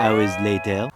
hours later.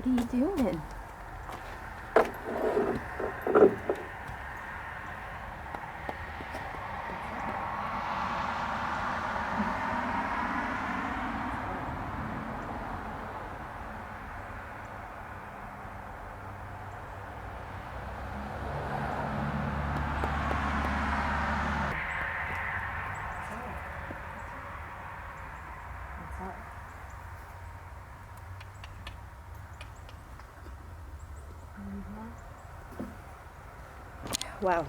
What are you doing? Wow.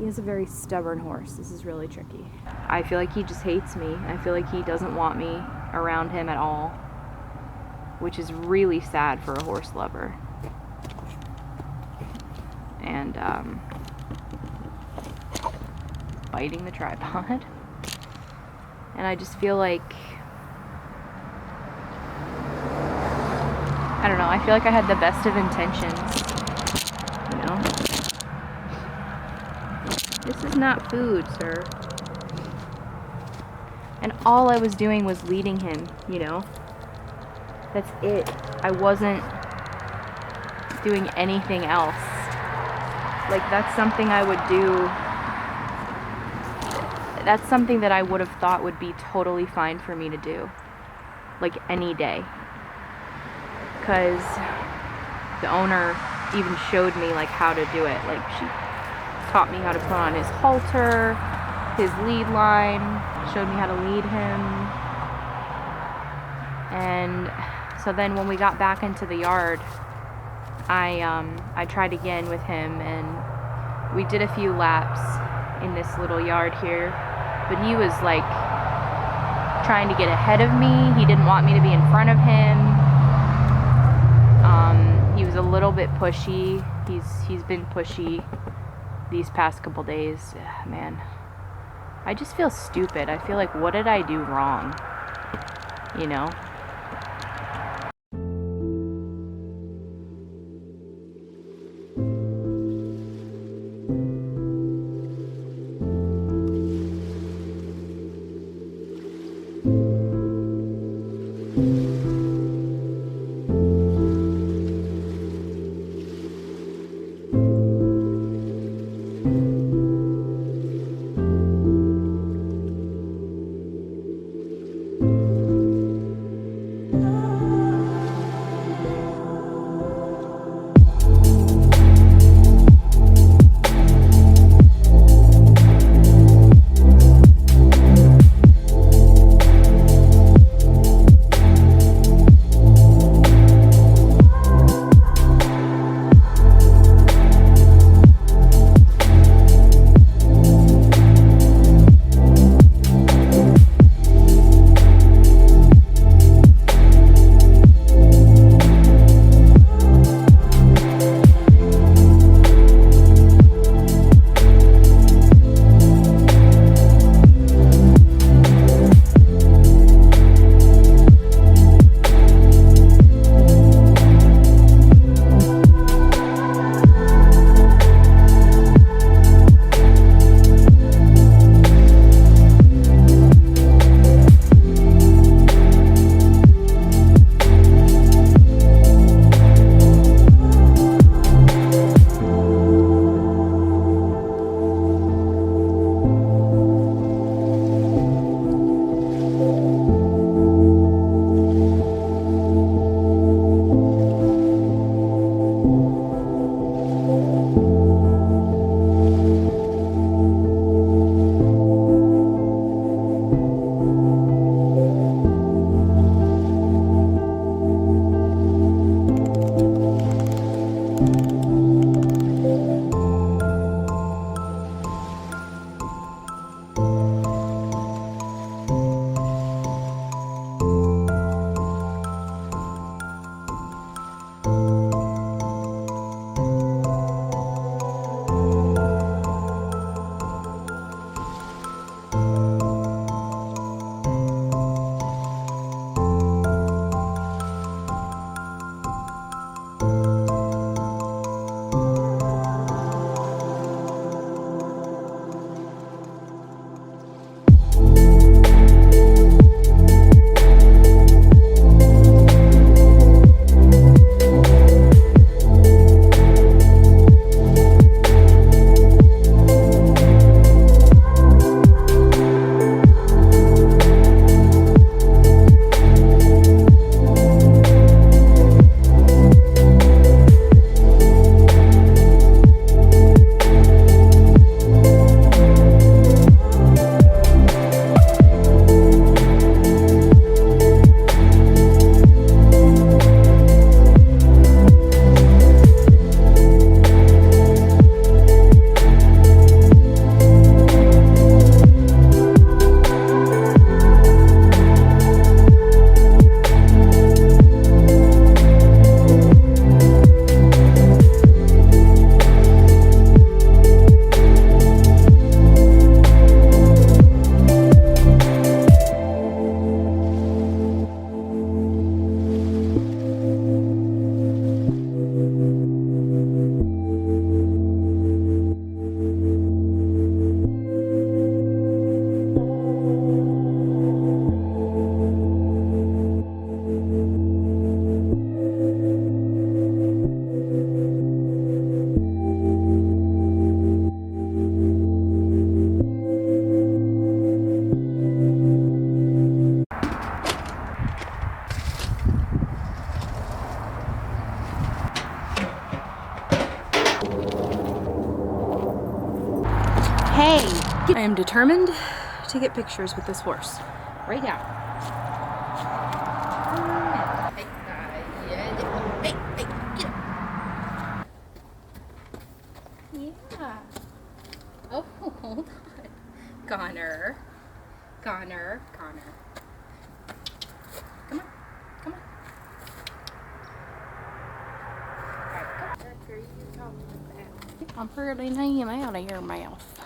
is a very stubborn horse. This is really tricky. I feel like he just hates me. I feel like he doesn't want me around him at all, which is really sad for a horse lover. And biting the tripod. And I just feel like, I don't know, I feel like I had the best of intentions, you know? This is not food, sir. And all I was doing was leading him, you know? That's it. I wasn't doing anything else. Like, that's something I would do. That's something that I would have thought would be totally fine for me to do. Like, any day. Because the owner even showed me, like, how to do it. Like, she taught me how to put on his halter, his lead line, showed me how to lead him. And so then when we got back into the yard, I tried again with him, and we did a few laps in this little yard here, but he was like trying to get ahead of me. He didn't want me to be in front of him. He was a little bit pushy. He's been pushy these past couple days. Man, I just feel stupid. I feel like, what did I do wrong? You know? I am determined to get pictures with this horse. Right now. Hey, get up. Yeah. Oh, hold on. Connor. Come on. I'm pretty name out of your mouth.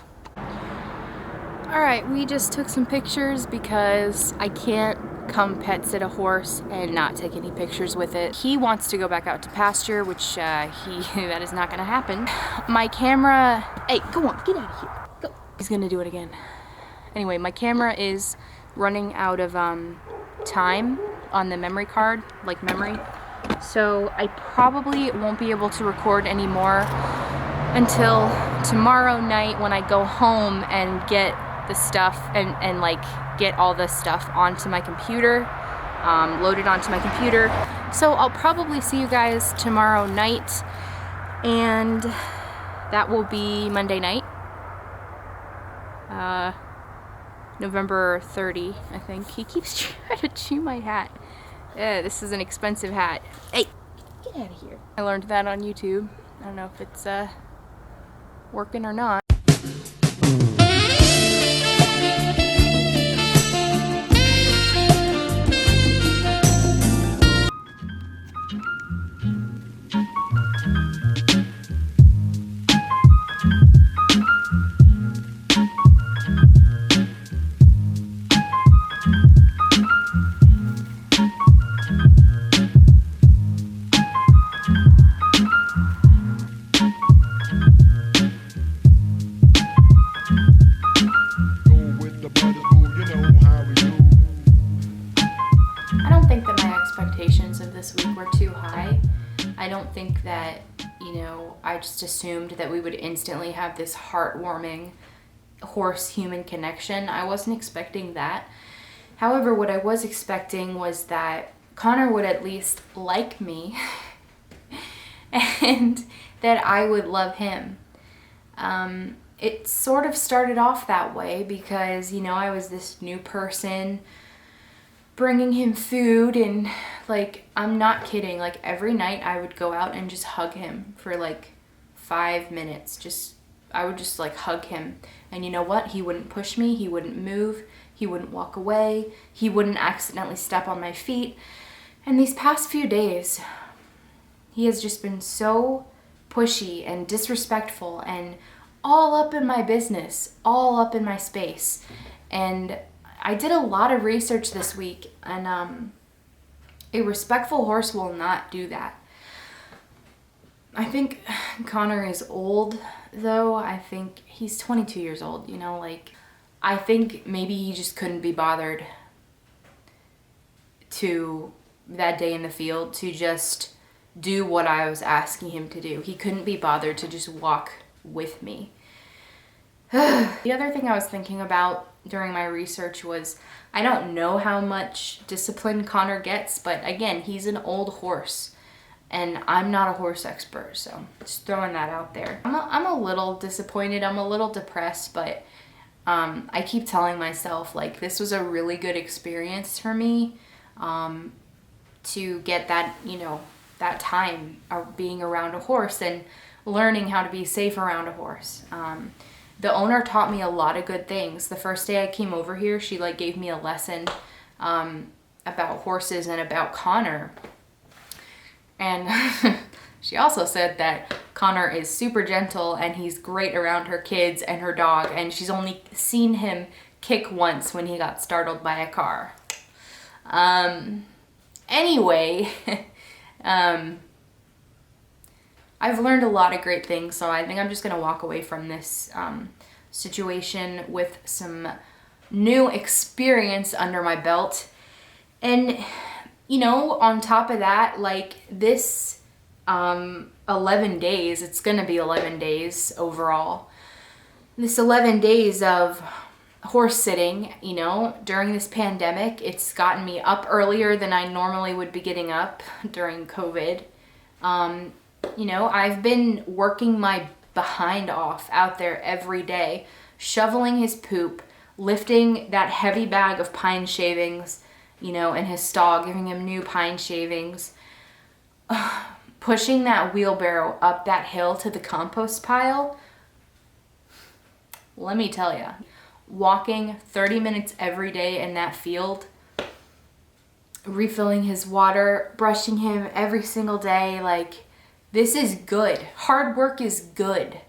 Alright, we just took some pictures because I can't come pet sit a horse and not take any pictures with it. He wants to go back out to pasture, which that is not gonna happen. My camera, hey, go on, get out of here. Go. He's gonna do it again. Anyway, my camera is running out of time on the memory card, like memory. So I probably won't be able to record anymore until tomorrow night when I go home and get the stuff and like get all the stuff onto my computer, loaded onto my computer. So I'll probably see you guys tomorrow night, and that will be Monday night. November 30, I think. He keeps trying to chew my hat. This is an expensive hat. Hey, get out of here. I learned that on YouTube. I don't know if it's working or not. Of this week were too high. I don't think that, I just assumed that we would instantly have this heartwarming horse-human connection. I wasn't expecting that. However, what I was expecting was that Connor would at least like me and that I would love him. It sort of started off that way because, I was this new person bringing him food, and like, I'm not kidding, like every night I would go out and just hug him for like 5 minutes. I would just like hug him, and you know what? He wouldn't push me, he wouldn't move, he wouldn't walk away, he wouldn't accidentally step on my feet. And these past few days, he has just been so pushy and disrespectful and all up in my business, all up in my space. And I did a lot of research this week, and a respectful horse will not do that. I think Connor is old, though. I think he's 22 years old, I think maybe he just couldn't be bothered to, that day in the field, to just do what I was asking him to do. He couldn't be bothered to just walk with me. The other thing I was thinking about during my research was, I don't know how much discipline Connor gets, but again, he's an old horse and I'm not a horse expert, so just throwing that out there. I'm a little disappointed, I'm a little depressed, but I keep telling myself, like, this was a really good experience for me to get that, that time of being around a horse and learning how to be safe around a horse. The owner taught me a lot of good things. The first day I came over here, she like gave me a lesson about horses and about Connor. And she also said that Connor is super gentle and he's great around her kids and her dog, and she's only seen him kick once when he got startled by a car. Anyway, I've learned a lot of great things, so I think I'm just gonna walk away from this situation with some new experience under my belt. And, on top of that, like, this 11 days, it's gonna be 11 days overall. This 11 days of horse sitting, during this pandemic, it's gotten me up earlier than I normally would be getting up during COVID. I've been working my behind off out there every day, shoveling his poop, lifting that heavy bag of pine shavings, you know, in his stall, giving him new pine shavings, pushing that wheelbarrow up that hill to the compost pile. Let me tell you, walking 30 minutes every day in that field, refilling his water, brushing him every single day, like, this is good. Hard work is good.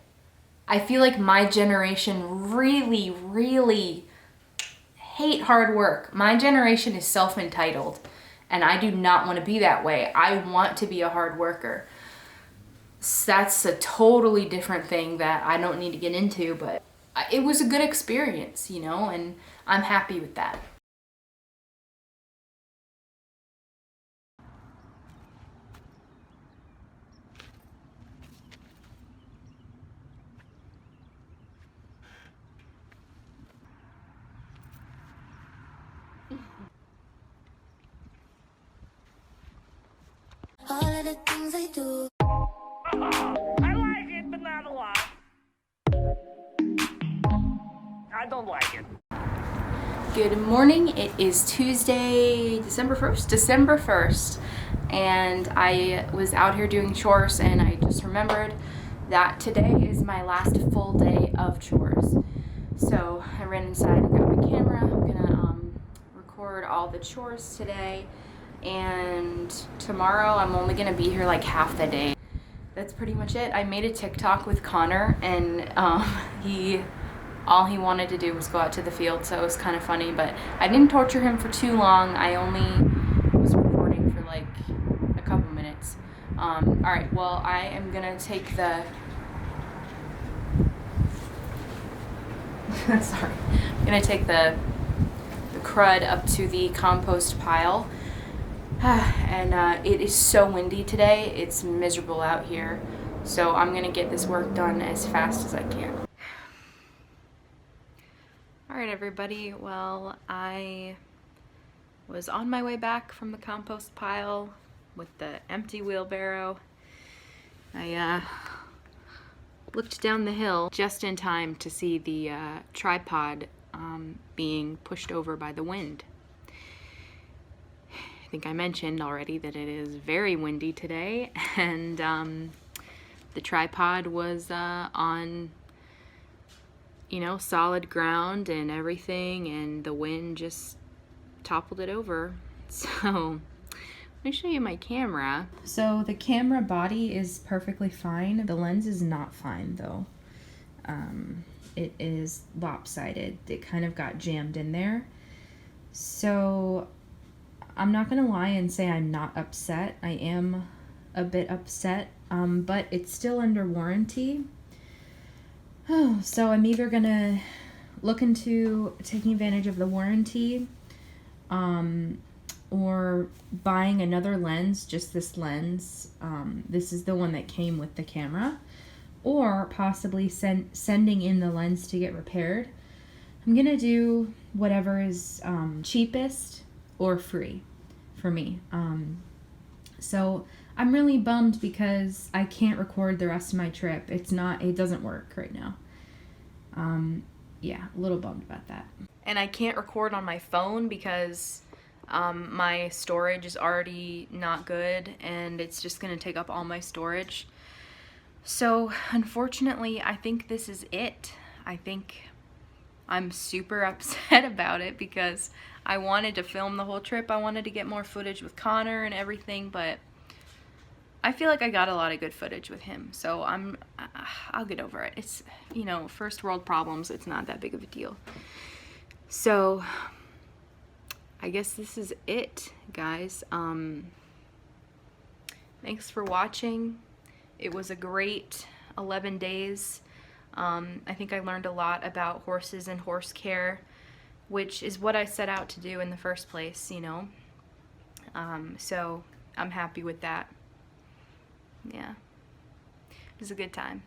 I feel like my generation really, really hate hard work. My generation is self-entitled, and I do not want to be that way. I want to be a hard worker. That's a totally different thing that I don't need to get into, but it was a good experience, you know, and I'm happy with that. All of the things I do. I like it, but not a lot. I don't like it. Good morning. It is Tuesday, December 1st, and I was out here doing chores, and I just remembered that today is my last full day of chores. So I ran inside and got my camera. I'm gonna record all the chores today, and tomorrow I'm only gonna be here like half the day. That's pretty much it. I made a TikTok with Connor, and all he wanted to do was go out to the field, so it was kind of funny, but I didn't torture him for too long. I only was recording for like a couple minutes. All right, well, I am gonna take the sorry, I'm gonna take the crud up to the compost pile. And it is so windy today. It's miserable out here. So I'm gonna get this work done as fast as I can. All right, everybody. Well, I was on my way back from the compost pile with the empty wheelbarrow. I looked down the hill just in time to see the tripod being pushed over by the wind. I think I mentioned already that it is very windy today, and the tripod was on, you know, solid ground and everything, and the wind just toppled it over. So let me show you my camera. So the camera body is perfectly fine. The lens is not fine though. It is lopsided. It kind of got jammed in there. So I'm not gonna lie and say I'm not upset. I am a bit upset, but it's still under warranty. Oh, so I'm either gonna look into taking advantage of the warranty, or buying another lens, just this lens. This is the one that came with the camera, or possibly sending in the lens to get repaired. I'm gonna do whatever is cheapest or free for me. So I'm really bummed because I can't record the rest of my trip. It doesn't work right now. Yeah, a little bummed about that. And I can't record on my phone because my storage is already not good, and it's just gonna take up all my storage. So unfortunately, I think this is it. I think I'm super upset about it because I wanted to film the whole trip. I wanted to get more footage with Connor and everything, but I feel like I got a lot of good footage with him, so I'll get over it. It's, you know, first world problems. It's not that big of a deal. So I guess this is it, guys. Thanks for watching. It was a great 11 days. I think I learned a lot about horses and horse care, which is what I set out to do in the first place, you know. So I'm happy with that. Yeah, it was a good time.